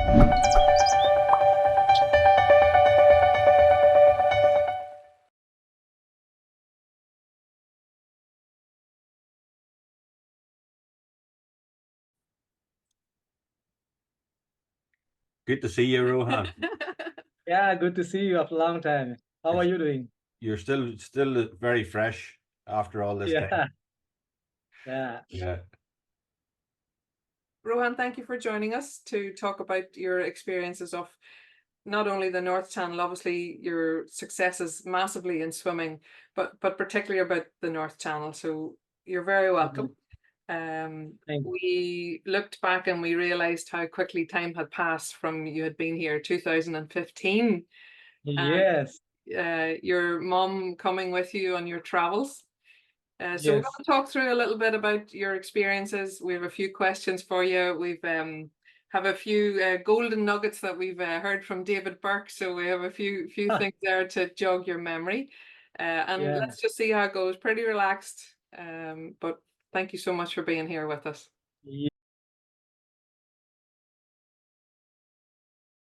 Good to see you, Rohan. Yeah, good to see you after a long time. How are you doing? You're still very fresh after all this time. Yeah. Yeah. Rohan, thank you for joining us to talk about your experiences of not only the North Channel, obviously your successes massively in swimming, but particularly about the North Channel. So you're very welcome. We looked back and we realized how quickly time had passed from you had been here 2015. Yes. Your mom coming with you on your travels. So Yes. we're going to talk through a little bit about your experiences. We have a few questions for you. We've have a few golden nuggets that we've heard from David Burke. So we have a few things there to jog your memory. And let's just see how it goes. Pretty relaxed. But thank you so much for being here with us. Yeah.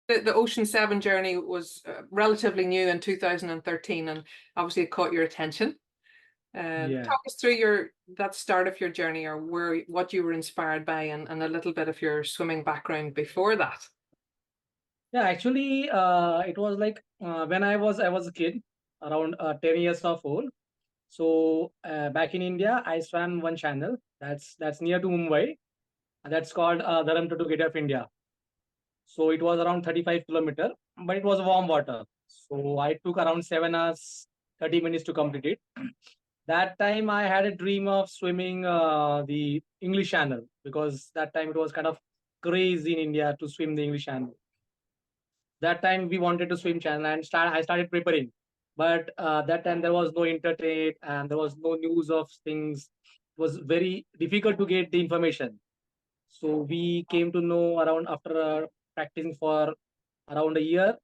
The Ocean 7 journey was relatively new in 2013, and obviously it caught your attention. Talk us through that start of your journey, or what you were inspired by, and a little bit of your swimming background before that. Yeah, actually, it was like when I was a kid, around 10 years of old. So back in India, I swam one channel that's near to Mumbai. That's called the Dharamtar to Gate of India. So it was around 35 kilometers, but it was warm water. So I took around 7 hours, 30 minutes to complete it. That time I had a dream of swimming the English Channel, because that time it was kind of crazy in India to swim the English Channel. That time we wanted to swim channel, and I started preparing. But that time there was no internet and there was no news of things. It was very difficult to get the information. So we came to know around after practicing for around a year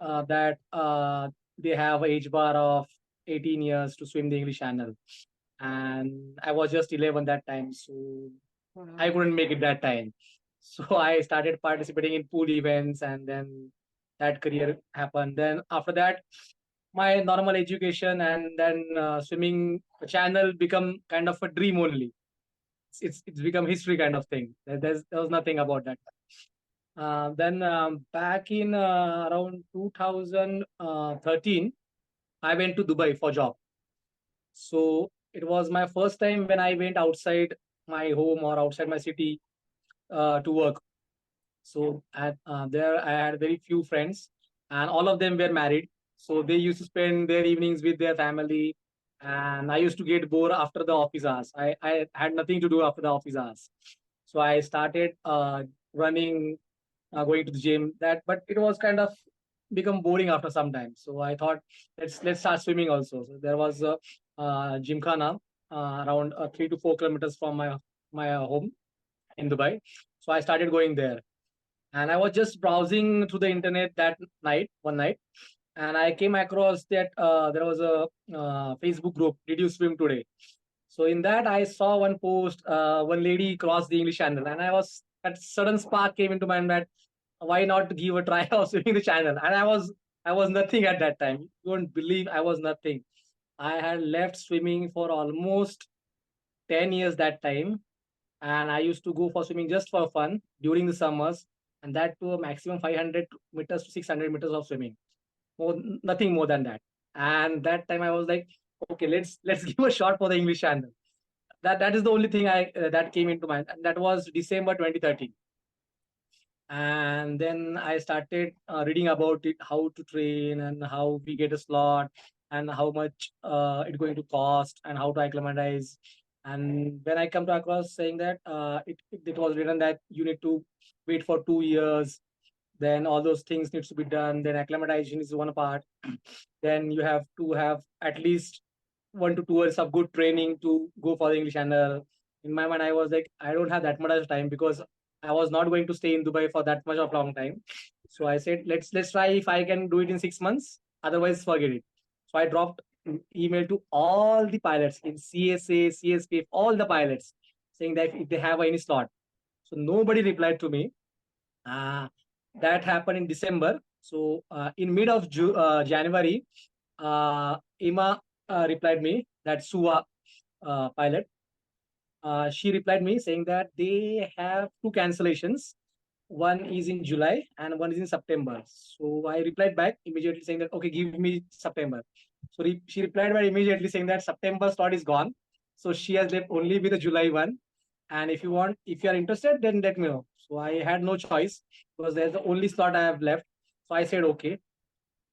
that they have an age bar of 18 years to swim the English Channel. And I was just 11 that time, so I couldn't make it that time. So I started participating in pool events, and then that career happened. Then after that, my normal education and then swimming channel become kind of a dream only. It's become history kind of thing. There was nothing about that. Then back in around 2013, I went to Dubai for job. So it was my first time when I went outside my home or outside my city to work. So there I had very few friends, and all of them were married. So they used to spend their evenings with their family, and I used to get bored after the office hours. I had nothing to do after the office hours. So I started running, going to the gym. But it was kind of become boring after some time. So I thought let's start swimming also. So there was a gymkhana around 3 to 4 kilometers from my home in Dubai. So I started going there, and I was just browsing through the internet one night, and I came across that there was a Facebook group. Did you swim today? So in that I saw one post. One lady crossed the English Channel, and that sudden spark came into my mind that why not give a try of swimming the channel? And I was nothing at that time. You won't believe I was nothing. I had left swimming for almost 10 years that time, and I used to go for swimming just for fun during the summers, and that to a maximum 500 meters to 600 meters of swimming, nothing more than that. And that time I was like, okay, let's give a shot for the English Channel. That is the only thing I that came into mind, and that was December 2013. And then I started reading about it, how to train and how we get a slot and how much it's going to cost and how to acclimatize. And when I come to across saying that it was written that you need to wait for 2 years, then all those things needs to be done. Then acclimatization is one part. Then you have to have at least 1 to 2 years of good training to go for the English Channel. In my mind, I was like, I don't have that much time because I was not going to stay in Dubai for that much of long time. So I said, let's try if I can do it in 6 months. Otherwise, forget it. So I dropped email to all the pilots in CSA, CSPF, all the pilots, saying that if they have any slot. So nobody replied to me. that happened in December. So in mid of January, Emma replied me, that SUA pilot. She replied me saying that they have two cancellations. One is in July and one is in September. So I replied back immediately saying that, okay, give me September. So she replied back immediately saying that September slot is gone. So she has left only with the July one. And if you are interested, then let me know. So I had no choice because there's the only slot I have left. So I said, okay.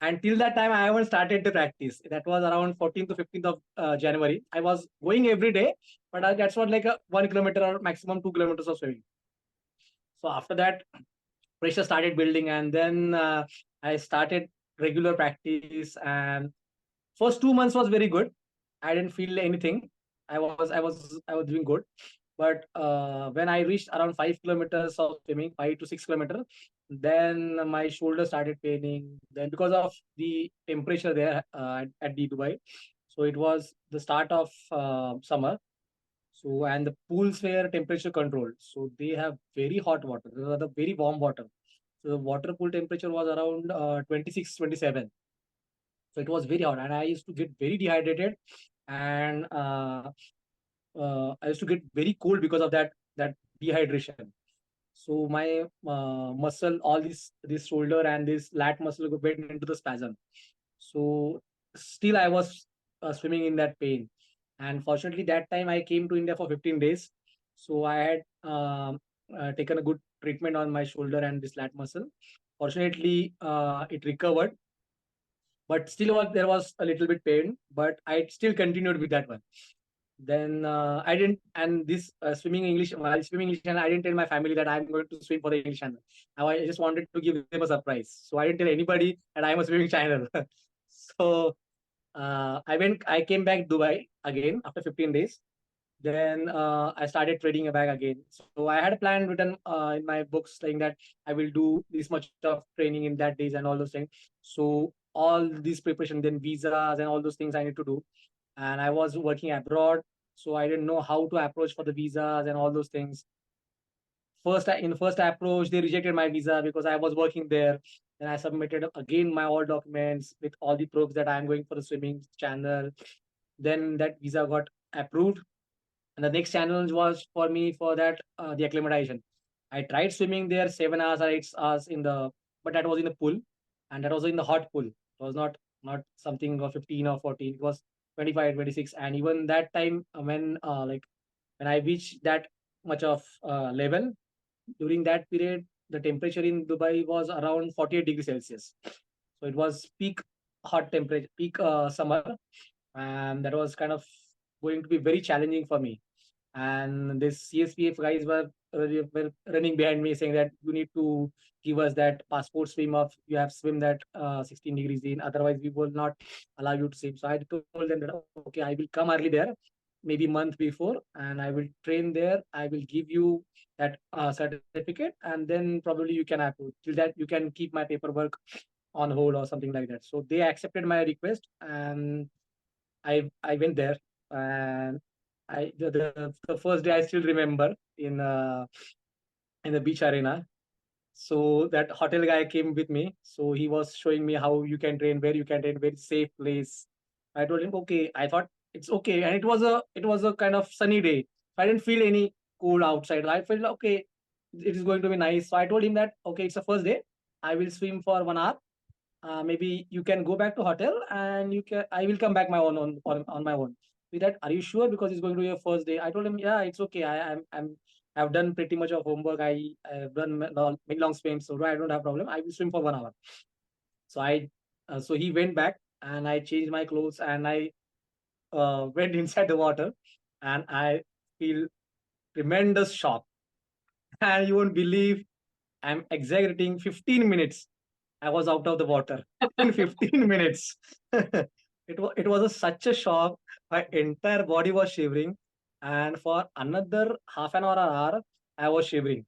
And till that time, I haven't started the practice. That was around 14th to 15th of January. I was going every day, but that's what like a 1 kilometer or maximum 2 kilometers of swimming. So after that, pressure started building, and then I started regular practice. And first 2 months was very good. I didn't feel anything. I was doing good. But when I reached around 5 kilometers of swimming, 5 to 6 kilometers, then my shoulder started paining. Then because of the temperature there at the Dubai, so it was the start of summer. So and the pools were temperature controlled. So they have very hot water, the very warm water. So the water pool temperature was around 26, 27. So it was very hot, and I used to get very dehydrated, and I used to get very cold because of that dehydration. So my muscle, all this shoulder and this lat muscle went into the spasm. So still I was swimming in that pain. And fortunately, that time I came to India for 15 days. So I had taken a good treatment on my shoulder and this lat muscle. Fortunately, it recovered, but still there was a little bit pain. But I still continued with that one. Then I didn't, and this swimming English, while swimming English channel, I didn't tell my family that I'm going to swim for the English channel. I just wanted to give them a surprise. So I didn't tell anybody that I'm a swimming channel. So I came back Dubai again after 15 days. Then I started trading a bag again. So I had a plan written in my books saying that I will do this much of training in that days and all those things. So all these preparation, then visas and all those things I need to do. And I was working abroad, so I didn't know how to approach for the visas and all those things. In the first approach, they rejected my visa because I was working there. Then I submitted again my all documents with all the proofs that I'm going for the swimming channel. Then that visa got approved, and the next challenge was for me for that the acclimatization. I tried swimming there 7 hours or 8 hours but that was in the pool, and that was in the hot pool. It was not something of 15 or 14. It was 25, 26, and even that time when I reached that much of level, during that period, the temperature in Dubai was around 48 degrees Celsius. So it was peak hot temperature, peak summer, and that was kind of going to be very challenging for me. And this CSPF guys were running behind me saying that you need to give us that passport swim of you have swim that 16 degrees in, otherwise we will not allow you to swim. So I told them that okay, I will come early there, maybe month before, and I will train there. I will give you that certificate, and then probably you can approve. Till that you can keep my paperwork on hold or something like that. So they accepted my request, and I went there. And the first day I still remember in the beach arena. So that hotel guy came with me. So he was showing me how you can train, where you can train, very safe place. I told him, okay. I thought it's okay, and it was a kind of sunny day. I didn't feel any cold outside. I felt okay, it is going to be nice. So I told him that okay, it's the first day. I will swim for 1 hour. Maybe you can go back to hotel, and I will come back my own on my own. With that, are you sure? Because it's going to be your first day. I told him, yeah, it's okay. I've done pretty much of homework. I've done many long swims, so I don't have problem. I will swim for 1 hour. So he went back, and I changed my clothes, and I went inside the water, and I feel tremendous shock. And you won't believe, I'm exaggerating, 15 minutes I was out of the water in 15 minutes. It was such a shock. My entire body was shivering, and for another half an hour or hour, I was shivering.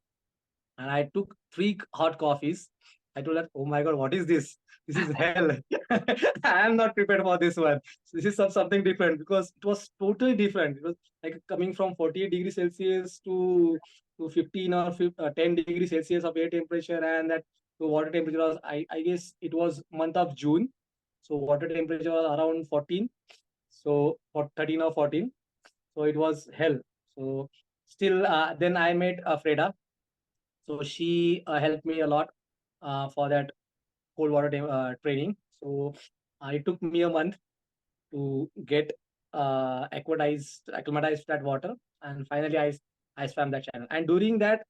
And I took 3 hot coffees. I told her, "Oh my God, what is this? This is hell. I am not prepared for this one. So this is something different because it was totally different. It was like coming from 48 degrees Celsius to to 15 or 10 degrees Celsius of air temperature, and that the water temperature was, I guess it was month of June. So water temperature was around 14. So for 13 or 14. So it was hell. So still, then I met Freda. So she helped me a lot for that cold water training. So it took me a month to get acclimatized to that water, and finally I swam that channel. And during that,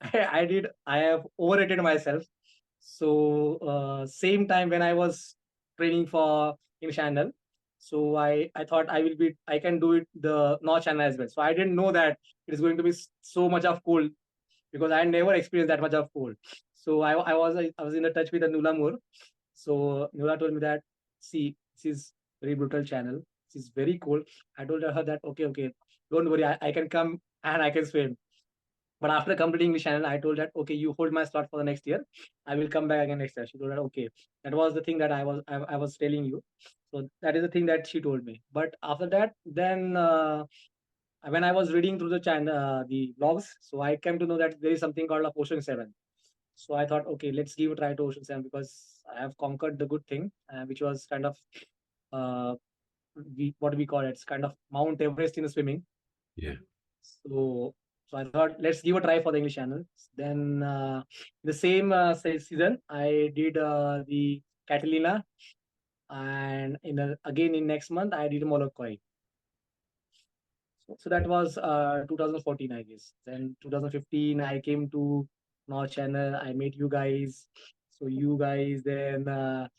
I have overrated myself. So same time when I was training for in channel, so I thought I can do it the North channel as well. So I didn't know that it is going to be so much of cold, because I never experienced that much of cold. So I was in a touch with the Nula Moore. So Nula told me that, see, this is very brutal channel. This is very cold. I told her that okay, don't worry, I can come and I can swim. But after completing the channel, I told that, okay, you hold my slot for the next year. I will come back again next year. She told that, okay. That was the thing that I was telling you. So that is the thing that she told me. But after that, then when I was reading through the channel, the blogs, so I came to know that there is something called a Ocean 7. So I thought, okay, let's give a try to Ocean 7, because I have conquered the good thing, which was kind of uh, what we call it. It's kind of Mount Everest in the swimming. Yeah. So I thought, let's give a try for the English channel. Then the same season, I did the Catalina, and again in next month I did Molokai. So that was 2014, I guess. Then 2015, I came to North Channel. I met you guys. So you guys, then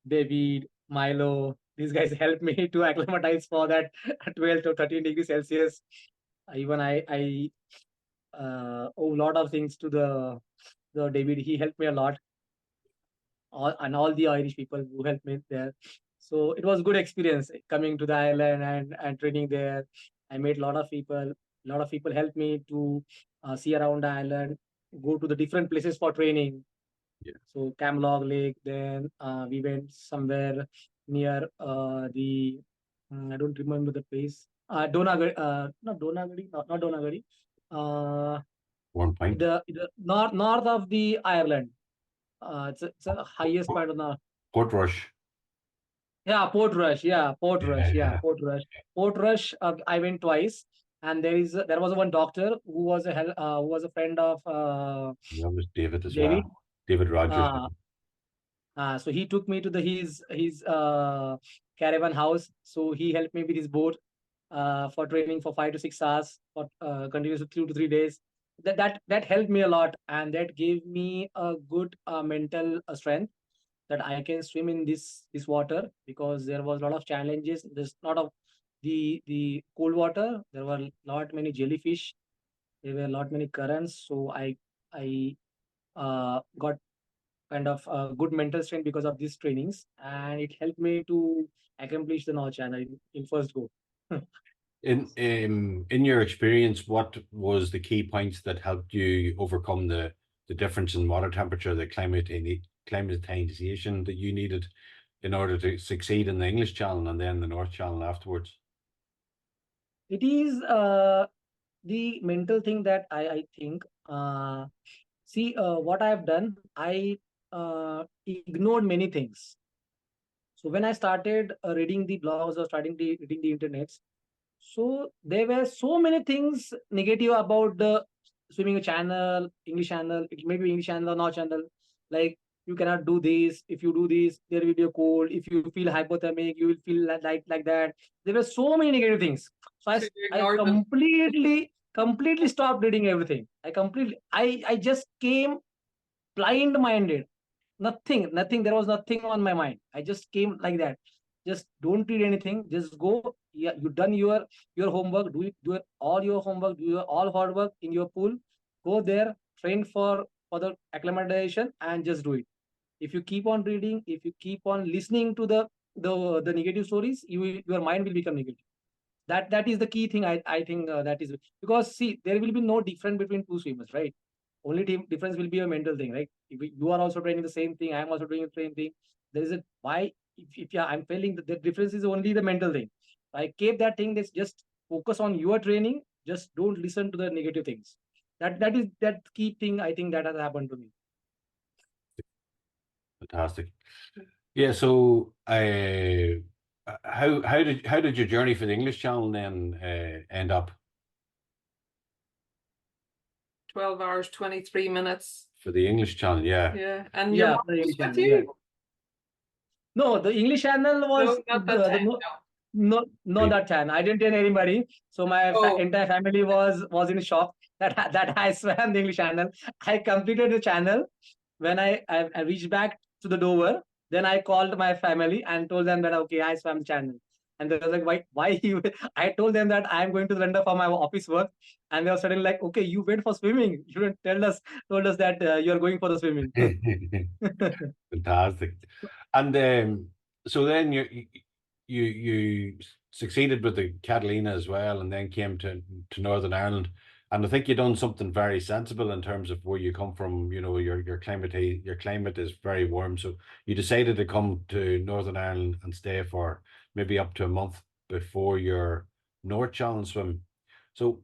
David, Milo, these guys helped me to acclimatize for that 12 to 13 degrees Celsius. Even I owe a lot of things to the David. He helped me a lot. And all the Irish people who helped me there. So it was good experience coming to the island and training there. I met a lot of people. A lot of people helped me to see around the island, go to the different places for training. Yeah. So Camlough Lake. Then we went somewhere near I don't remember the place. Donagadi, not Donagadi, not Donagadi. One point. The north of the Ireland. It's a highest part of the Portrush. yeah, Portrush. Yeah, Portrush. Yeah, Yeah. Portrush. Portrush. I went twice, and there was one doctor who was who was a friend of That was David as David. well. David Rodgers. So he took me to his caravan house. So he helped me with his boat for training for 5 to 6 hours for continuous 2 to 3 days. That helped me a lot, and that gave me a good mental strength that I can swim in this water, because there was a lot of challenges. There's not of the cold water. There were lot many jellyfish. There were lot many currents. So I got kind of good mental strength because of these trainings, and it helped me to accomplish the North Channel in first go. In your experience, what was the key points that helped you overcome the difference in water temperature, the acclimatization that you needed in order to succeed in the English Channel and then the North Channel afterwards? It is the mental thing that I think. See, what I have done, I ignored many things. So when I started reading the blogs or reading the internets, so there were so many things negative about the swimming channel, English channel. It may be English channel or not channel. Like, you cannot do this. If you do this, there will be a cold. If you feel hypothermic, you will feel like that. There were so many negative things. So So you I ignored them. completely stopped reading everything. I just came blind-minded. Nothing. There was nothing on my mind. I just came like that. Just don't read anything. Just go. Yeah, you done your homework. Do all your homework. Do your all hard work in your pool. Go there. Train for the acclimatization and just do it. If you keep on reading, if you keep on listening to the negative stories, your mind will become negative. That is the key thing. I think that is, because see, there will be no difference between two swimmers, right? Only difference will be a mental thing, right? If you are also training the same thing, I am also doing the same thing. There is a why, if yeah, I'm failing, the difference is only the mental thing. I keep that thing. That's just focus on your training. Just don't listen to the negative things. That is that key thing. I think that has happened to me. Fantastic. Yeah. So, how did your journey for the English Channel then end up 12 hours, 23 minutes. for the English Channel? Yeah. Yeah. And your Yeah, mom the was English with channel. you? Yeah. No, the English channel was No, not that time. no, Right. that time. I didn't tell anybody. So my Oh. entire family was in shock that I swam the English channel. I completed the channel. When I reached back to the Dover, then I called my family and told them that okay, I swam the channel. And they were like, why you? I told them that I'm going to London for my office work, and they were suddenly like, okay, you went for swimming. You didn't told us that you're going for the swimming. Fantastic. And so then you succeeded with the Catalina as well, and then came to Northern Ireland. And I think you done something very sensible in terms of where you come from. You know, your climate is very warm, so you decided to come to Northern Ireland and stay for maybe up to a month before your North Challenge swim. So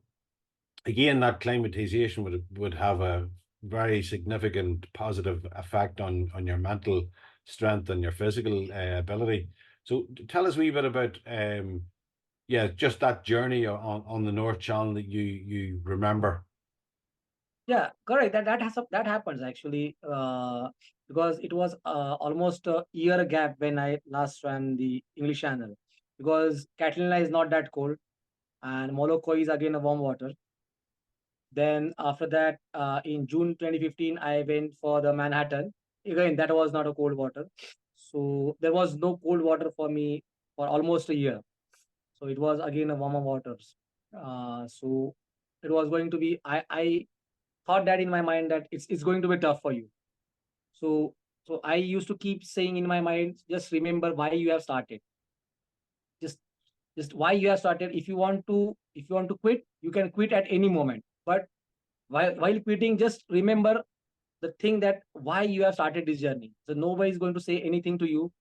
again, that climatization would have a very significant positive effect on your mental strength and your physical ability. So tell us a wee bit about yeah, just that journey on the North Channel that you remember. Yeah, correct. That happens actually, because it was almost a year gap when I last swam the English Channel, because Catalina is not that cold, and Molokai is again a warm water. Then after that, in June 2015, I went for the Manhattan. Again, that was not a cold water, so there was no cold water for me for almost a year. So it was again a warmer waters. So it was going to be. I thought that in my mind that it's going to be tough for you. So I used to keep saying in my mind, just remember why you have started. Just why you have started. If you want to quit, you can quit at any moment. But while quitting, just remember the thing that why you have started this journey. So nobody is going to say anything to you.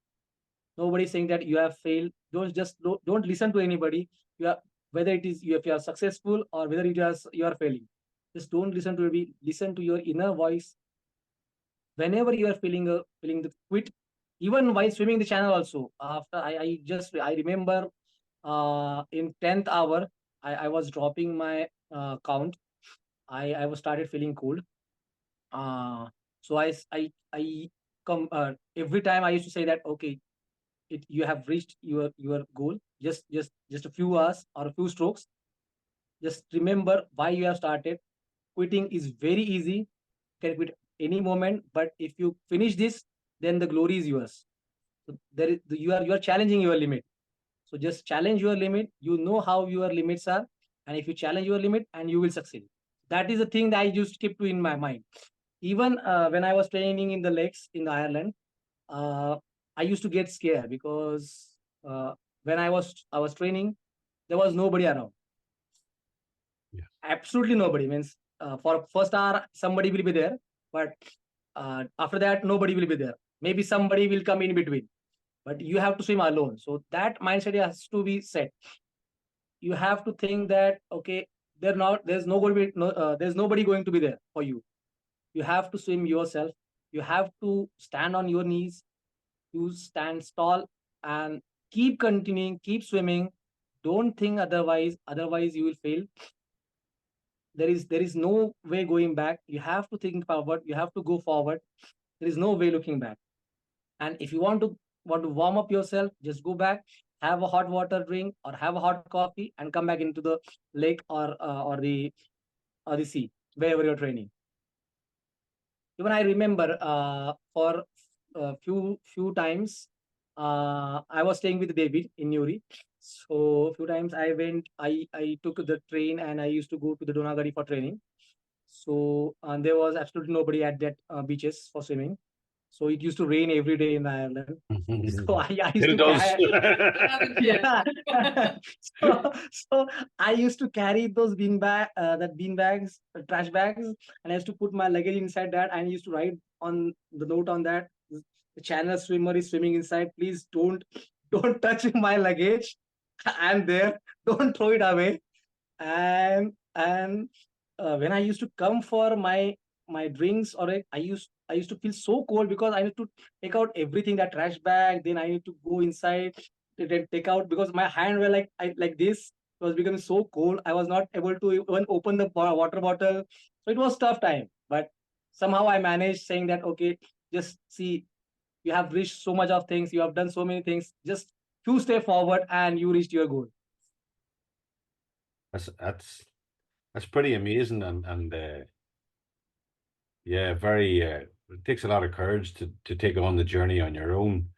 Nobody is saying that you have failed. Don't listen to anybody. You are, whether it is you if you are successful or whether it is you are failing. Just don't listen to it. Listen to your inner voice whenever you are feeling the quit, even while swimming the channel also. After I remember in 10th hour, I was dropping my count. I was started feeling cold. So I come every time I used to say that okay, you have reached your goal. Just a few hours or a few strokes. Just remember why you have started. Quitting is very easy. You can quit any moment, but if you finish this, then the glory is yours. So you are challenging your limit. So just challenge your limit. You know how your limits are, and if you challenge your limit, and you will succeed. That is the thing that I used to keep to in my mind. Even when I was training in the lakes in Ireland, uh, I used to get scared because when I was training, there was nobody around. Yeah. Absolutely nobody. Means for first hour somebody will be there, but after that nobody will be there. Maybe somebody will come in between, but you have to swim alone. So that mindset has to be set. You have to think that okay, there's nobody going to be there for you. You have to swim yourself. You have to stand on your knees. You stand tall and keep continuing, keep swimming. Don't think otherwise. Otherwise, you will fail. There is no way going back. You have to think forward. You have to go forward. There is no way looking back. And if you want to warm up yourself, just go back, have a hot water drink or have a hot coffee, and come back into the lake or the sea wherever you're training. Even I remember for a few times I was staying with David in Newry. So a few times I took the train and I used to go to the Donagadi for training. So there was absolutely nobody at that beaches for swimming. So it used to rain every day in Ireland. So I used It to does. yeah. So I used to carry those bean bags, trash bags, and I used to put my luggage inside that, and I used to write on the note on that. The channel swimmer is swimming inside. Please don't touch my luggage. I'm there. Don't throw it away. And when I used to come for my drinks, or I used to feel so cold because I need to take out everything, that trash bag. Then I need to go inside to then take out, because my hand were like this. It was becoming so cold. I was not able to even open the water bottle. So it was tough time. But somehow I managed, saying that okay, just see, you have reached so much of things. You have done so many things. Just few step forward, and you reached your goal. That's pretty amazing, and yeah, very. It takes a lot of courage to take on the journey on your own,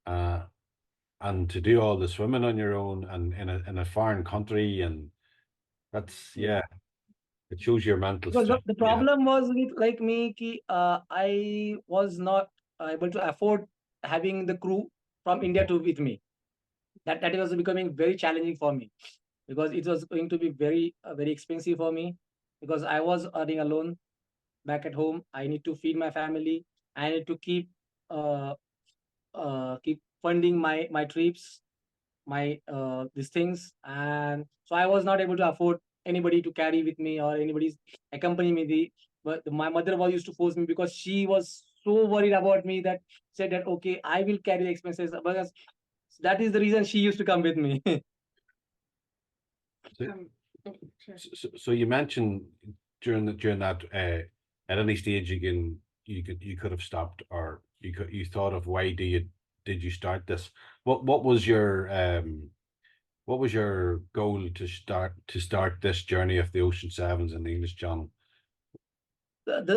and to do all the swimming on your own, and in a foreign country, and that's yeah. It shows your mental Because strength. the problem was with like me, I was not able to afford having the crew from India to with me. That was becoming very challenging for me, because it was going to be very expensive for me, because I was earning alone back at home. I need to feed my family. I need to uh, keep funding my trips, my these things, and so I was not able to afford anybody to carry with me, or anybody's accompany me. But my mother was used to force me, because she was so worried about me, that said that okay, I will carry the expenses, because that is the reason she used to come with me. Um, sure. So you mentioned during that at any stage you could have stopped, or you thought of why did you start this? What was your goal to start this journey of the Ocean Sevens in the English Channel?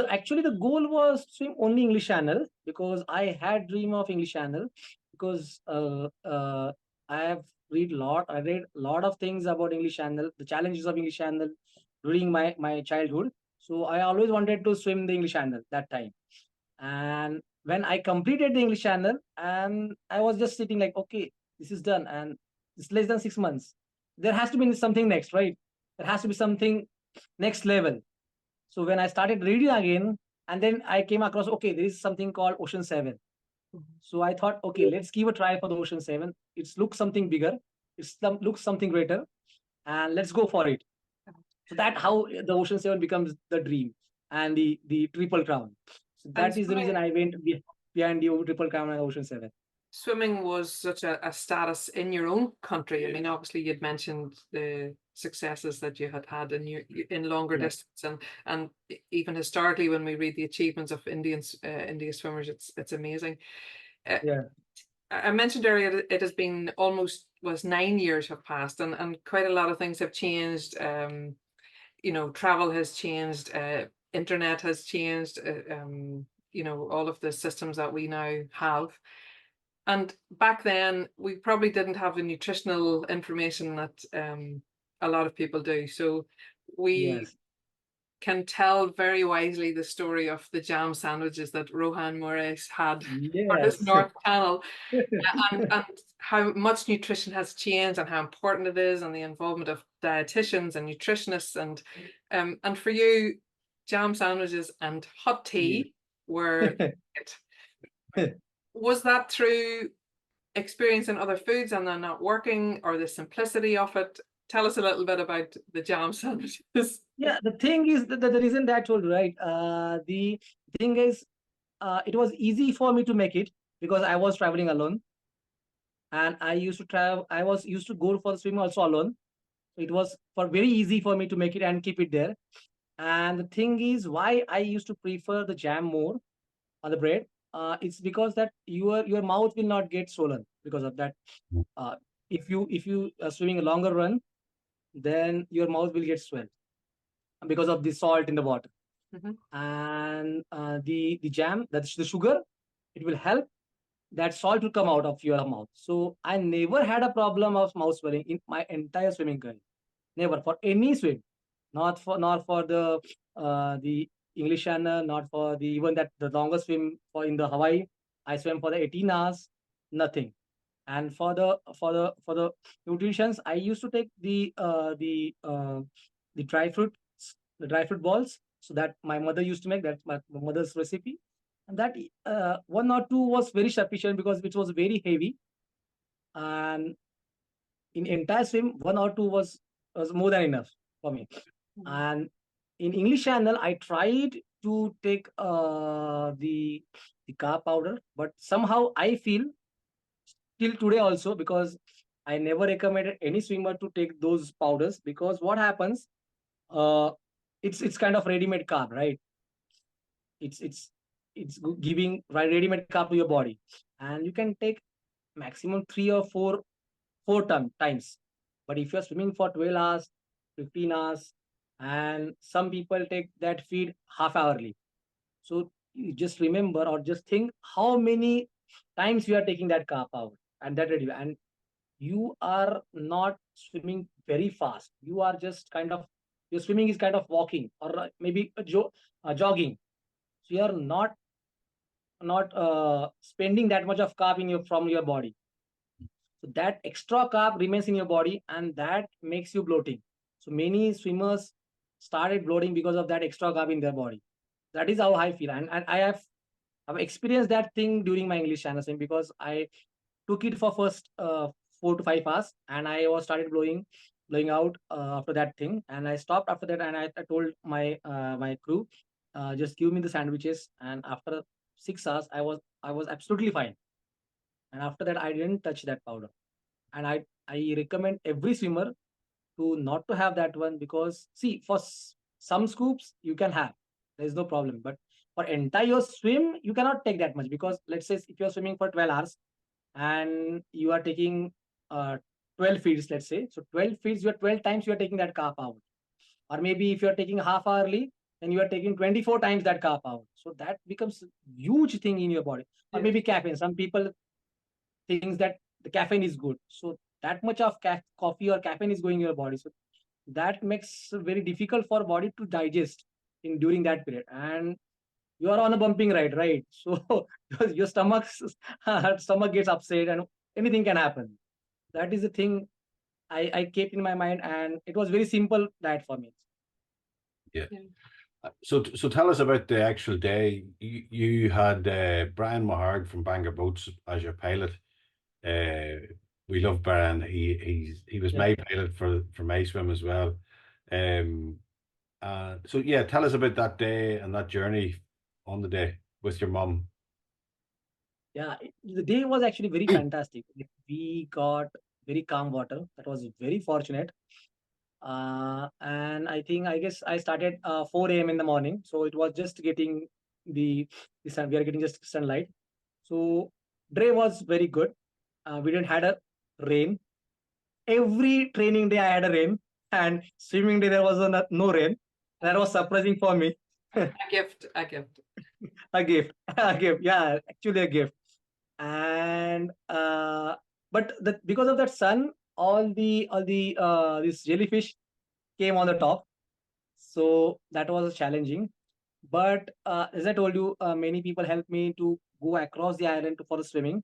Actually the goal was to swim only English Channel, because I had dream of English Channel, because I read a lot of things about English Channel, the challenges of English Channel during my childhood. So I always wanted to swim the English Channel that time. And when I completed the English Channel, and I was just sitting like, okay, this is done, and it's less than 6 months. There has to be something next, right? There has to be something next level. So when I started reading again, and then I came across, okay, there is something called Ocean 7. So I thought, okay, let's give a try for the Ocean 7. It looks something bigger. Looks something greater, and let's go for it. So that how the Ocean 7 becomes the dream, and the Triple Crown. So And that is the reason I went behind the Triple Crown and Ocean 7. swimming was such a status in your own country. I mean, obviously you'd mentioned the successes that you had in longer distance, and even historically, when we read the achievements of India swimmers, it's amazing. Yeah. I mentioned earlier that it has been almost 9 years have passed, and quite a lot of things have changed. Travel has changed, internet has changed, all of the systems that we now have. And back then, we probably didn't have the nutritional information that a lot of people do. So we can tell very wisely the story of the jam sandwiches that Rohan Moraes had for his North Channel, and how much nutrition has changed, and how important it is, and the involvement of dietitians and nutritionists, and for you, jam sandwiches and hot tea were it. Was that through experiencing other foods and then not working, or the simplicity of it? Tell us a little bit about the jam sandwiches. Yeah, the thing is that the reason that I told, right? The thing is, it was easy for me to make it, because I was traveling alone, and I used to travel. I was used to go for the swim also alone. So it was very easy for me to make it and keep it there. And the thing is, why I used to prefer the jam more on the bread. It's because that your mouth will not get swollen because of that. If you are swimming a longer run, then your mouth will get swelled because of the salt in the water. And the jam, that's the sugar, it will help that salt to come out of your mouth. So I never had a problem of mouth swelling in my entire swimming career. Never, for any swim, not for the English Channel, not for the even that the longest swim for in the Hawaii. I swam for the 18 hours, nothing. And for the nutritions, I used to take the dry fruit balls. So that my mother used to make. That's my mother's recipe, and that one or two was very sufficient, because it was very heavy. And in entire swim, one or two was more than enough for me. And in English Channel, I tried to take the carb powder, but somehow I feel till today also, because I never recommended any swimmer to take those powders, because what happens, uh, it's kind of ready-made carb, right? It's giving ready-made carb to your body, and you can take maximum 3 or 4 times. But if you're swimming for 12 hours, 15 hours, and some people take that feed half hourly. So you just remember or just think how many times you are taking that carb out and that ready. And you are not swimming very fast. You are just kind of, your swimming is kind of walking or maybe jogging. So you are not spending that much of carb in your from your body. So that extra carb remains in your body and that makes you bloating. So many swimmers started bloating because of that extra carb in their body. That is how I feel. And I've experienced that thing during my English channel swim, because I took it for first 4 to 5 hours and I was started blowing out after that thing. And I stopped after that, and I told my crew, just give me the sandwiches. And after 6 hours, I was absolutely fine. And after that, I didn't touch that powder. And I recommend every swimmer to not to have that one, because see, for some scoops you can have, there's no problem, but for entire swim you cannot take that much, because let's say if you're swimming for 12 hours and you are taking uh 12 feeds, let's say, so 12 feeds, you are 12 times you are taking that carb out. Or maybe if you're taking half hourly, then you are taking 24 times that carb out. So that becomes huge thing in your body. Or Yeah. maybe caffeine, some people thinks that the caffeine is good, so that much of coffee or caffeine is going in your body, so that makes it very difficult for body to digest in during that period. And you are on a bumping ride, right? So your stomach gets upset and anything can happen. That is the thing I kept in my mind, and it was very simple diet for me. Yeah. Yeah. So tell us about the actual day. You had Brian Meharg from Bangor Boats as your pilot. We love Brian. He was my pilot for my swim as well. So yeah, tell us about that day and that journey on the day with your mum. Yeah, the day was actually very fantastic. We got very calm water. That was very fortunate. And I guess I started 4 a.m. in the morning, so it was just getting the sun. We are getting just sunlight. So day was very good. We didn't had a rain. Every training day I had a rain, and swimming day there was no rain. That was surprising for me. A gift. A gift, a gift. Yeah, actually a gift. And but because of that sun, all the this jellyfish came on the top. So that was challenging. But as I told you, many people helped me to go across the island for the swimming.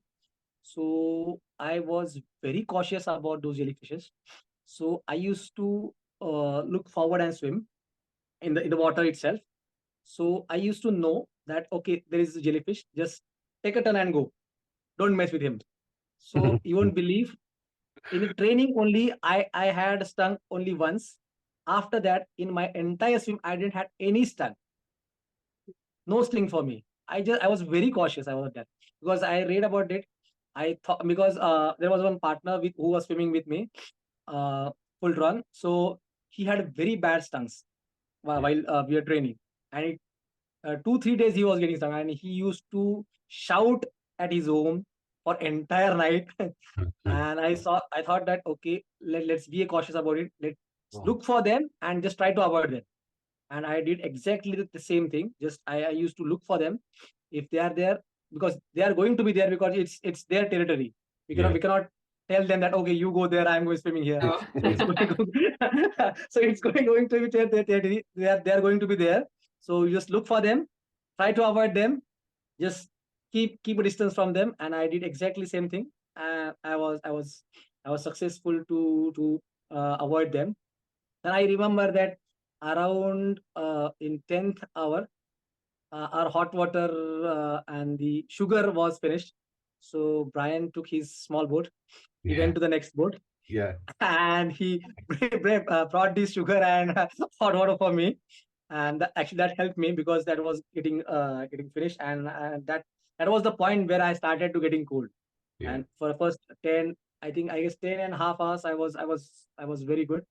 So I was very cautious about those jellyfishes. So I used to look forward and swim in the water itself. So I used to know that okay, there is a jellyfish. Just take a turn and go. Don't mess with him. So you won't believe, in the training only, I had stung only once. After that, in my entire swim, I didn't have any stung. No sting for me. I was very cautious about that, because I read about it. I thought, because there was one partner who was swimming with me, uh, full run. So he had very bad stunts while we were training, and 2 3 days he was getting stung, and he used to shout at his home for entire night. And I thought that okay, let's be cautious about it. Let's look for them and just try to avoid them. And I did exactly the same thing. Just I used to look for them if they are there, because they are going to be there, because it's their territory. We cannot tell them that okay, you go there, I'm going swimming here. No. So it's going to be their territory. They are going to be there. So you just look for them, try to avoid them, just keep a distance from them. And I did exactly same thing. I was successful to avoid them. Then I remember that around in 10th hour, our hot water and the sugar was finished. So Brian took his small boat. He went to the next boat. Yeah. And he brought this sugar and hot water for me. and actually that helped me because that was getting finished, and that was the point where I started to getting cold. Yeah. And for the first 10, I guess 10.5 hours, I was very good,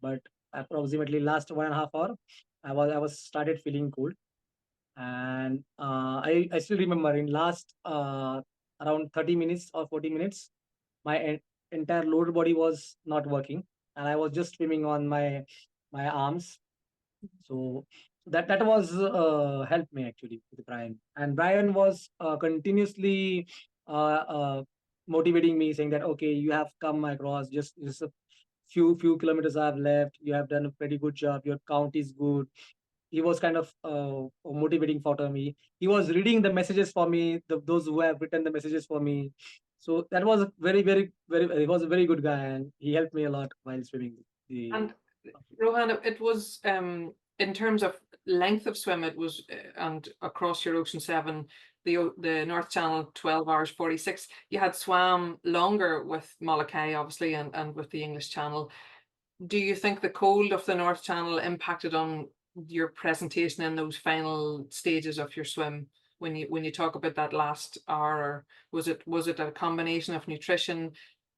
but approximately last 1.5 hour, I was started feeling cold. And I still remember in last around 30 minutes or 40 minutes, my entire lower body was not working, and I was just swimming on my arms. So that was helped me actually with Brian. And Brian was continuously motivating me, saying that okay, you have come across, just a few kilometers I've left. You have done a pretty good job. Your count is good. He was kind of motivating for me. He was reading the messages for me, those who have written the messages for me. So that was a very, he was a very good guy, and he helped me a lot while swimming. And Rohan, it was in terms of length of swim, it was and across your Ocean 7, the North Channel 12 hours 46. You had swam longer with Molokai, obviously, and with the English Channel. Do you think the cold of the North Channel impacted on your presentation in those final stages of your swim when you talk about that last hour? Or was it a combination of nutrition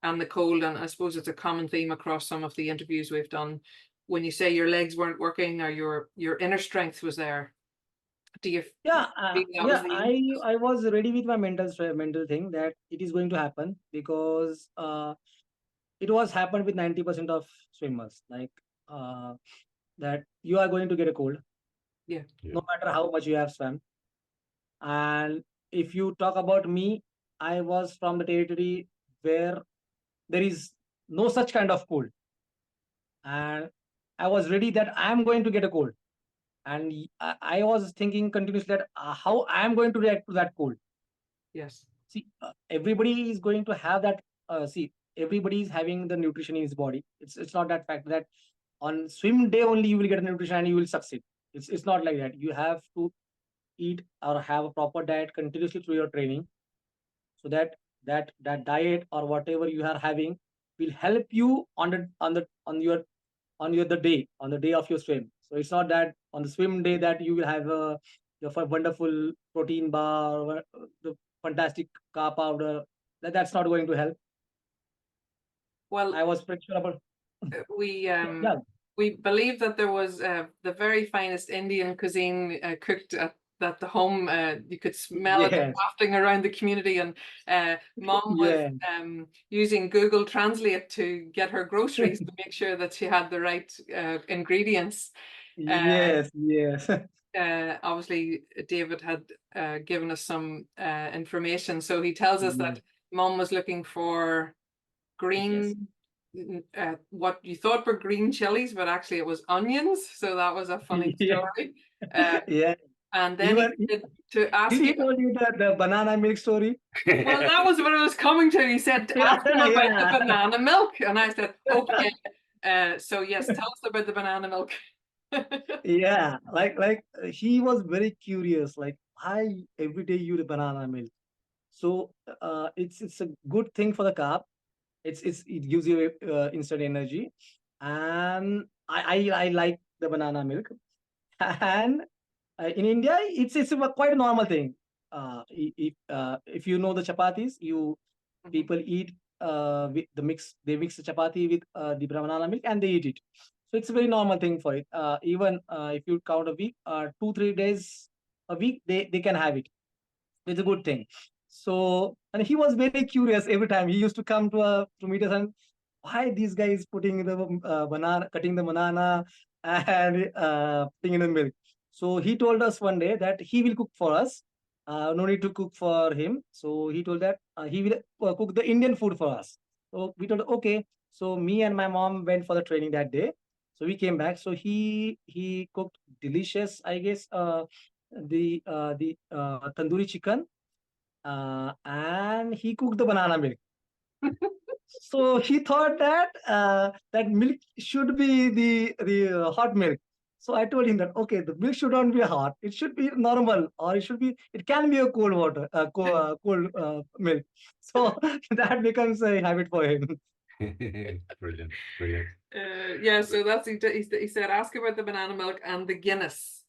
and the cold? And I suppose it's a common theme across some of the interviews we've done. When you say your legs weren't working or your inner strength was there, do you Yeah, feel that was the I was ready with my mental thing that it is going to happen, because it was happened with 90% of swimmers, like that you are going to get a cold, Yeah. no matter how much you have swam. And if you talk about me, I was from the territory where there is no such kind of cold, and I was ready that I am going to get a cold, and I was thinking continuously that how I am going to react to that cold. Yes. See, everybody is going to have that. See, everybody is having the nutrition in his body. It's not that fact that on swim day only you will get a nutrition and you will succeed. It's not like that. You have to eat or have a proper diet continuously through your training, so that diet or whatever you are having will help you on the day of your swim. So it's not that on the swim day that you will have your wonderful protein bar or the fantastic carb powder. That's not going to help. Well, I was pretty sure about. we Yeah. we believe that there was the very finest Indian cuisine cooked at the home. You could smell it Yes. wafting around the community, and Mom was Yeah. using Google Translate to get her groceries to make sure that she had the right ingredients. Yes. Yes. Obviously, David had given us some information, so he tells us that Mom was looking for green. What you thought were green chilies, but actually it was onions. So that was a funny story. Yeah. And then to ask Did he you, told you the banana milk story? well, that was what I was coming to. He said, ask him about the banana milk. And I said, okay. So yes, tell us about the banana milk. Yeah, like he was very curious, like why every day you eat banana milk. So it's a good thing for the carb. It gives you instant energy, and I like the banana milk. And in India, it's quite a normal thing. If you know the chapatis, people eat with the mix. They mix the chapati with the banana milk and they eat it. So it's a very normal thing for it. Even if you count a week, 2-3 days a week, they can have it. It's a good thing. So, and he was very curious every time. He used to come to meet us, and why these guys putting the banana, cutting the banana and putting in the milk. So he told us one day that he will cook for us. No need to cook for him. So he told that he will cook the Indian food for us. So we told okay. So me and my mom went for the training that day. So we came back. So he cooked delicious, I guess, the tandoori chicken, and he cooked the banana milk. So he thought that that milk should be the hot milk. So I told him that okay, the milk should not be hot; it should be normal, or it can be a cold water, cold milk. So that becomes a habit for him. Brilliant, brilliant. Yeah, so that's he said, ask about the banana milk and the Guinness.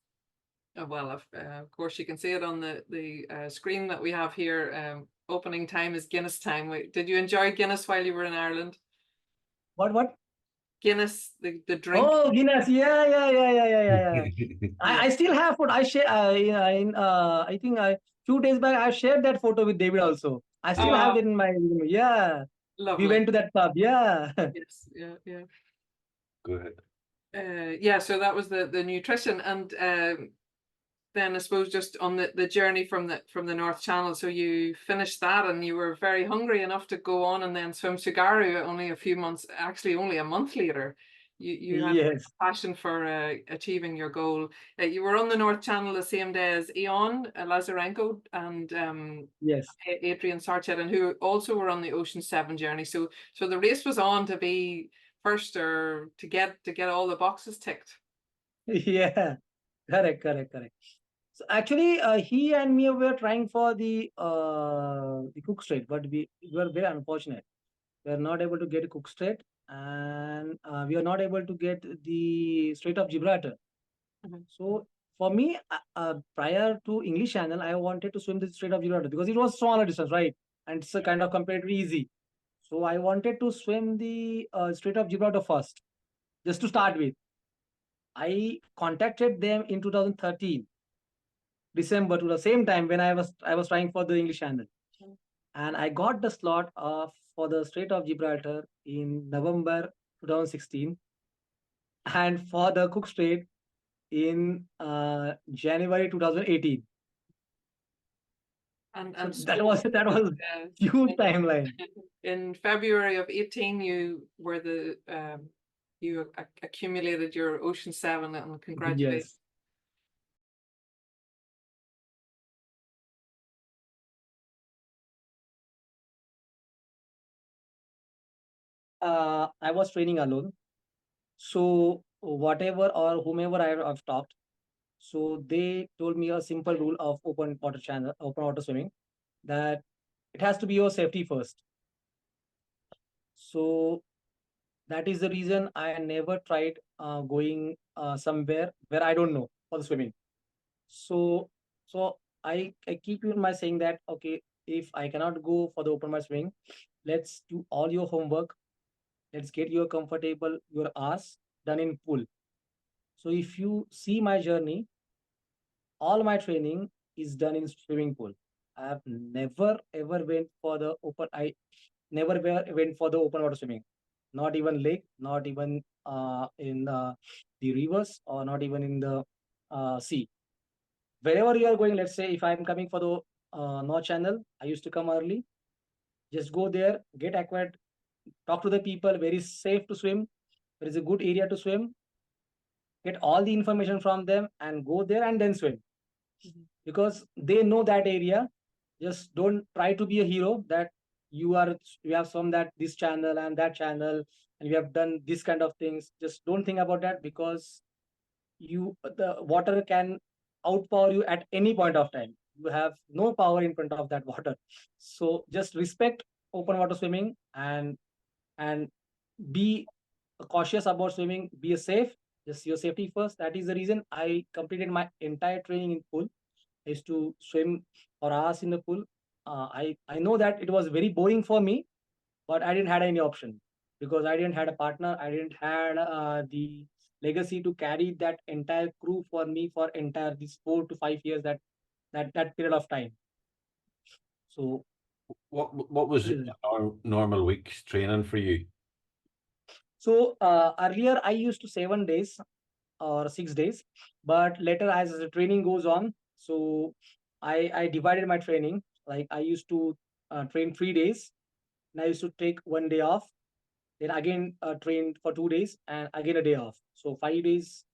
Well, of course, you can see it on the screen that we have here. Opening time is Guinness time. Did you enjoy Guinness while you were in Ireland? What? Guinness, the drink. Oh, Guinness. Yeah. I still have photo. I share. I think few days back I shared that photo with David also. I still have it in my room. Yeah. Lovely. We went to that pub. Yeah. Yes. Yeah. Go ahead. Yeah. So that was the nutrition, and then I suppose just on the journey from the North Channel. So you finished that, and you were very hungry enough to go on and then swim Sugaru only a few months, actually only a month later. You had Yes. a passion for achieving your goal. You were on the North Channel the same day as Ion Lazarenko and Yes. Adrian Sarchet, and who also were on the Ocean 7 journey. So the race was on to be first, or to get all the boxes ticked. Yeah. Correct. So actually, he and me were trying for the Cook Strait, but we were very unfortunate. We are not able to get Cook Strait, and we are not able to get the Strait of Gibraltar. So for me, prior to English Channel, I wanted to swim the Strait of Gibraltar because it was smaller distance, right? And it's a kind of comparatively easy. So I wanted to swim the Strait of Gibraltar first, just to start with. I contacted them in 2013, December, to the same time when I was trying for the English Channel, and I got the slot for the Strait of Gibraltar in November 2016, and for the Cook Strait in January 2018. And So that was huge timeline. In February of 18, you were you accumulated your Ocean 7, and congratulations. Yes. I was training alone. So whatever or whomever I've talked, so they told me a simple rule of open water swimming, that it has to be your safety first. So that is the reason I never tried going somewhere where I don't know for the swimming. So I keep in mind saying that, okay, if I cannot go for the open water swimming, let's do all your homework. Let's get your hours done in pool. So if you see my journey, all my training is done in swimming pool. I have never ever went for the open. I never went for the open water swimming. Not even lake, not even in the rivers, or not even in the sea. Wherever you are going, let's say if I'm coming for the North Channel, I used to come early. Just go there, get acquired, talk to the people, very safe to swim. There is a good area to swim. Get all the information from them and go there and then swim. Because they know that area. Just don't try to be a hero that you have swum this channel and that channel and you have done this kind of things. Just don't think about that, because the water can outpower you at any point of time. You have no power in front of that water. So just respect open water swimming and be cautious about swimming. Be safe. Just your safety first. That is the reason I completed my entire training in pool. I used to swim for hours in the pool. I know that it was very boring for me, but I didn't have any option, because I didn't had a partner. I didn't had the legacy to carry that entire crew for me for entire these 4 to 5 years, that period of time. So what was our normal week's training for you? So earlier I used to 7 days or 6 days, but later as the training goes on, so I divided my training. Like I used to train 3 days, and I used to take 1 day off, then again train for 2 days and again a day off. So 5 days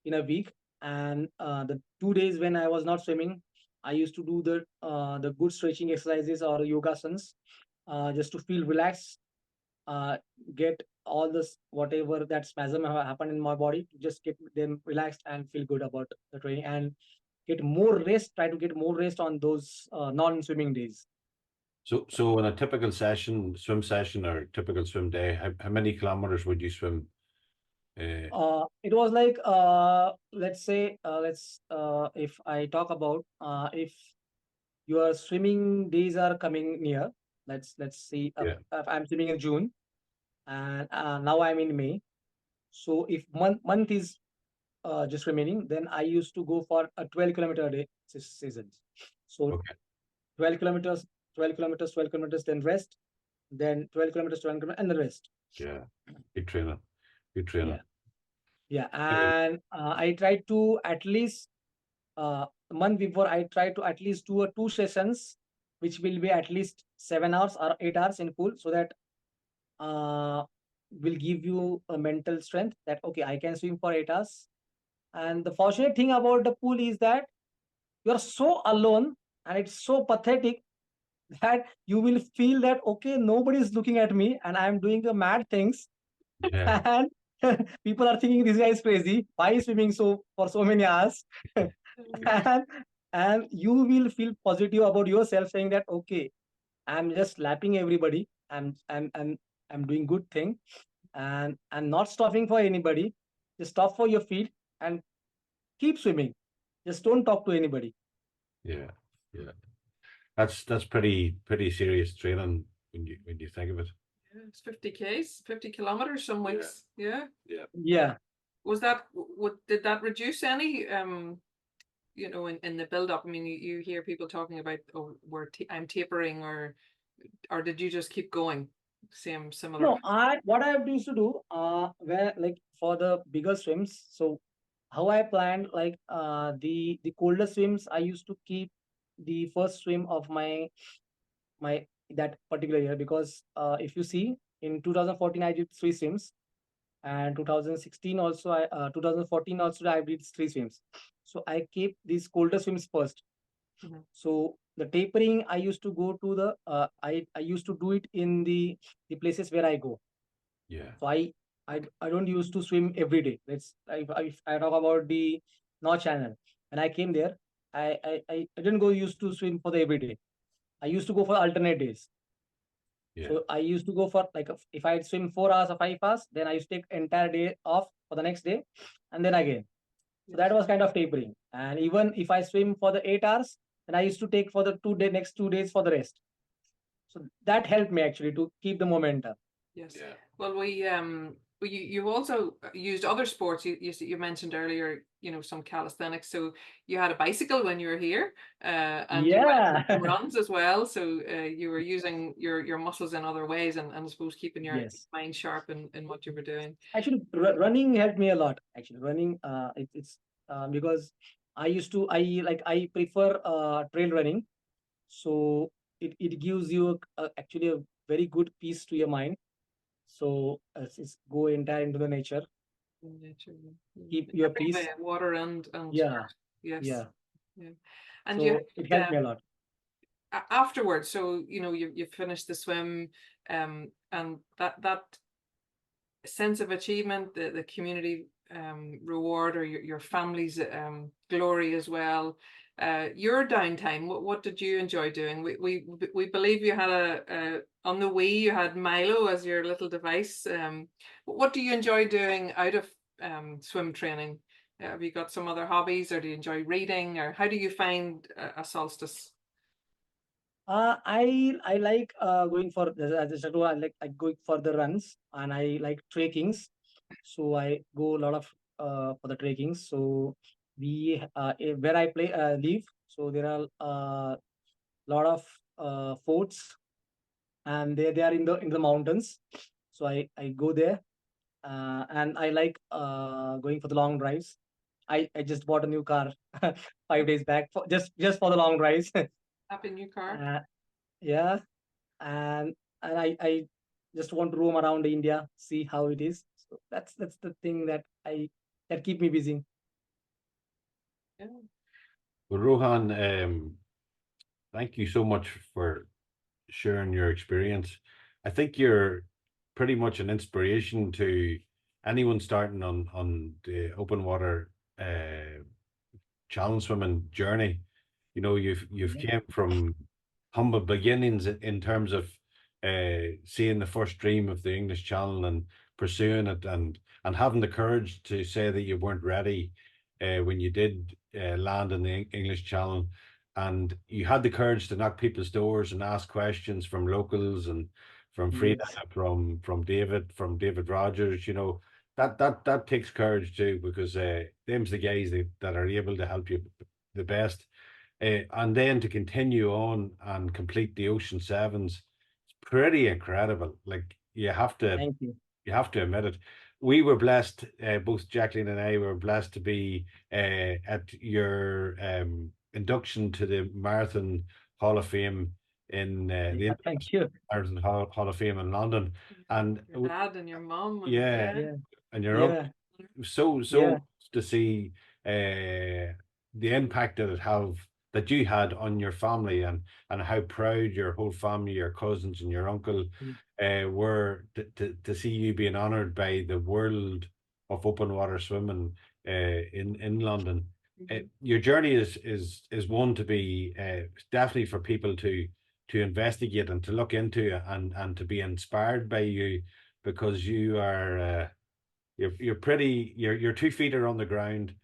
in a week, and the 2 days when I was not swimming, I used to do the good stretching exercises or yogasans, just to feel relaxed, get all this whatever that spasm happened in my body, to just get them relaxed and feel good about the training, and get more rest. Try to get more rest on those non-swimming days. So in a typical swim session or typical swim day, how many kilometers would you swim It was like let's say if I talk about if your swimming days are coming near, let's see Yeah. if I'm swimming in June and now I'm in May. So if month is just remaining, then I used to go for a 12-kilometer a day seasons. So Okay. 12 kilometers, 12 kilometers, 12 kilometers, then rest, then 12 kilometers, 12 kilometers, and the rest. Yeah. Good training. Good training. Yeah, and I tried to at least a month before I try to at least do a 2 sessions, which will be at least 7 hours or 8 hours in pool, so that will give you a mental strength that okay, I can swim for 8 hours. And the fortunate thing about the pool is that you're so alone and it's so pathetic that you will feel that okay, nobody is looking at me and I'm doing the mad things. Yeah. And people are thinking this guy is crazy. Why is swimming so for so many hours? and, and you will feel positive about yourself, saying that okay, I'm just lapping everybody. I'm doing good thing, and I'm not stopping for anybody. Just stop for your feet and keep swimming. Just don't talk to anybody. Yeah. Yeah. That's pretty serious training when you think of it. Yeah, it's 50 Ks, 50 kilometers some weeks. Yeah. Yeah. Was that, did that reduce any, you know, in the build up? I mean, you hear people talking about, oh, I'm tapering, or did you just keep going? Same, similar. No, what I used to do, where like for the bigger swims, so how I planned, like the colder swims, I used to keep the first swim of my that particular year, because if you see in 2014 I did 3 swims, and 2016 also 2014 also I did 3 swims. So I keep these colder swims first. Mhm. So the tapering I used to go to the I used to do it in the places where I go. Yeah. So I don't used to swim every day. If I talk about the North Channel. When I came there, I didn't go used to swim for the every day. I used to go for alternate days. Yeah. So I used to go for like if I swim 4 hours or 5 hours, then I used to take entire day off for the next day, and then again. So that was kind of tapering. And even if I swim for the 8 hours, then I used to take for the next 2 days for the rest. So that helped me actually to keep the momentum. Yes. Yeah. Well, you've also used other sports. You mentioned earlier, you know, some calisthenics. So you had a bicycle when you were here, and you went on runs as well. So you were using your muscles in other ways, and I suppose keeping your mind sharp in what you were doing. Actually, running helped me a lot. Actually, running, it's because I prefer trail running. So it gives you actually a very good peace to your mind. So it's go entire into the nature. Nature, Keep your peace. Water and yeah. Yes. Yeah. And so it helped me a lot. Afterwards, so you know you finished the swim, and that sense of achievement, the community reward, or your family's glory as well. Your downtime, what did you enjoy doing? We believe you had a on the Wii you had Milo as your little device. What do you enjoy doing out of swim training? Have you got some other hobbies, or do you enjoy reading, or how do you find a solstice? I like going for as I said, I go for the runs, and I like trekkings. So I go a lot of for the trekkings. So we where I live. So there are lot of forts, and they are in the mountains. So I go there, and I like going for the long drives. I just bought a new car 5 days back for just for the long drives. Happy new car. Yeah, and I just want to roam around India, see how it is. So that's the thing that keep me busy. Yeah. Well, Rohan, thank you so much for sharing your experience. I think you're pretty much an inspiration to anyone starting on the open water challenge swimming journey. You know, you've came from humble beginnings in terms of seeing the first dream of the English Channel and pursuing it and having the courage to say that you weren't ready when you did land in the English Channel, and you had the courage to knock people's doors and ask questions from locals and from Frida, Yes. from David Rodgers. You know, that takes courage too, because them's the guys that are able to help you the best. And then to continue on and complete the Ocean Sevens, it's pretty incredible. Like Thank you. you have to admit it. We were blessed, both Jacqueline and I were blessed to be at your induction to the Marathon Hall of Fame in the Thank you. Marathon Hall of Fame in London, and Your dad and your mom. And, yeah, Yeah. and your uncle. Yeah. So Yeah. to see the impact that you had on your family, and how proud your whole family, your cousins and your uncle were to see you being honored by the world of open water swimming in London. Your journey is one to be definitely for people to investigate and to look into, and to be inspired by you, because you are you're pretty, your 2 feet are on the ground,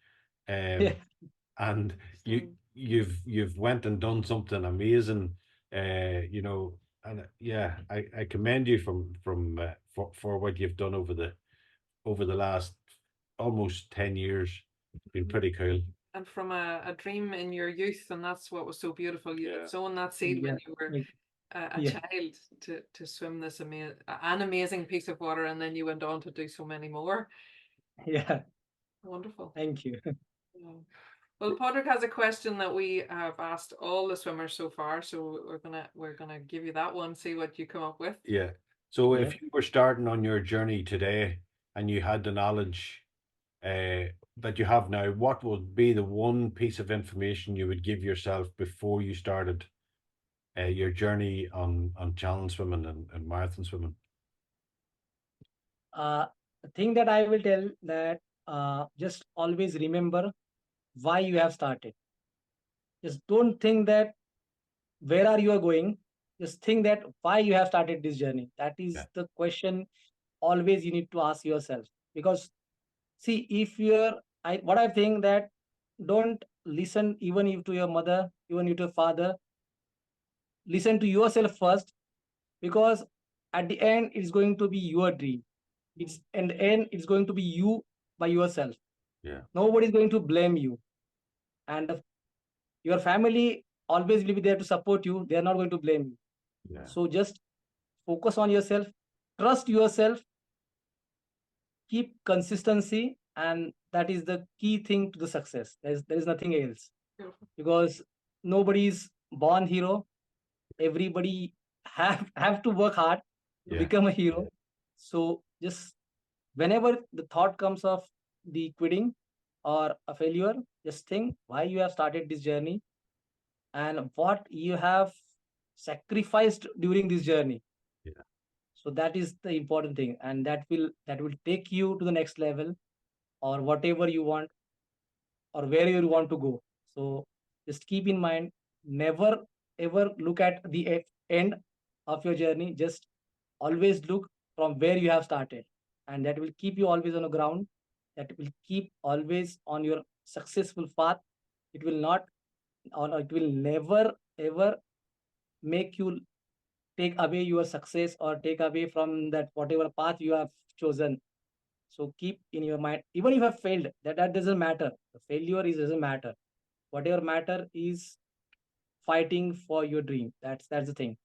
Yeah. and you've went and done something amazing, you know, and yeah, I commend you for what you've done over the last almost 10 years. It's been pretty cool. And from a dream in your youth, and that's what was so beautiful. You had sown that seed when you were a child to swim this an amazing piece of water, and then you went on to do so many more. Yeah. Wonderful. Thank you. Well, Pádraig has a question that we have asked all the swimmers so far, so we're gonna give you that one, see what you come up with. Yeah. So if you were starting on your journey today and you had the knowledge that you have now, what would be the one piece of information you would give yourself before you started your journey on challenge swimming and marathon swimming? The thing that I will tell that just always remember why you have started. Just don't think that where are you going. Just think that why you have started this journey. That is the question always you need to ask yourself. Because see, if what I think that don't listen even if to your mother, even if to your father. Listen to yourself first, because at the end it's going to be your dream. It's in the end it's going to be you by yourself. Nobody's going to blame you, and your family always will be there to support you. They are not going to blame you. So just focus on yourself, trust yourself, keep consistency, and that is the key thing to the success. There is nothing else. Because nobody is born hero. Everybody have to work hard to become a hero. So just whenever the thought comes of the quitting or a failure, just think why you have started this journey and what you have sacrificed during this journey. So that is the important thing, and that will take you to the next level, or whatever you want, or where you want to go. So just keep in mind, never ever look at the end of your journey. Just always look from where you have started, and that will keep you always on the ground. That will keep always on your successful path. It will not, or it will never ever make you take away your success or take away from that whatever path you have chosen. So keep in your mind, even if you have failed, that doesn't matter. The failure doesn't matter. Whatever matter is fighting for your dream. That's the thing.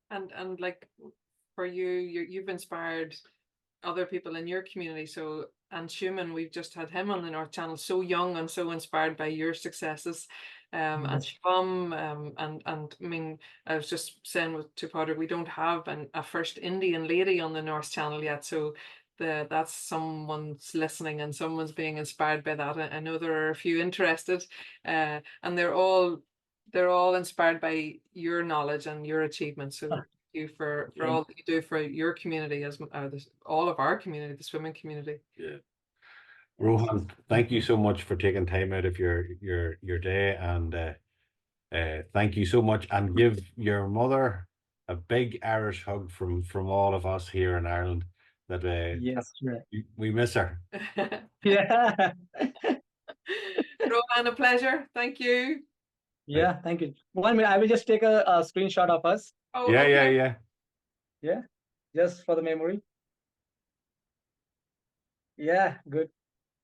And like for you've inspired other people in your community. So, and Schumann, we've just had him on the North Channel, so young and so inspired by your successes. And Swam, and I mean, I was just saying to Pádraig, we don't have a first Indian lady on the North Channel yet, so that's someone's listening and someone's being inspired by that. I know there are a few interested, and they're all inspired by your knowledge and your achievements. So thank you for all that you do for your community, as all of our community, the swimming community. Rohan, thank you so much for taking time out of your day, and thank you so much, and give your mother a big Irish hug from all of us here in Ireland. that Yes, sure. we miss her. Yeah. Rohan, a pleasure. Thank you. Yeah, thank you. 1 minute, I will just take a screenshot of us. Oh, Yeah, okay. yeah. Yeah, just for the memory. Yeah, good.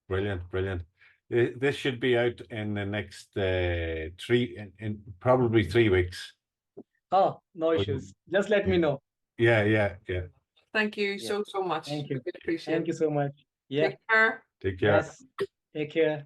Brilliant, brilliant. This should be out in the next in probably 3 weeks. Oh, no issues. Just let me know. Yeah. Thank you Yeah. so much. Thank you. Really appreciate Thank it. you so much. Yeah. Take care. Take care. Yes. Take care.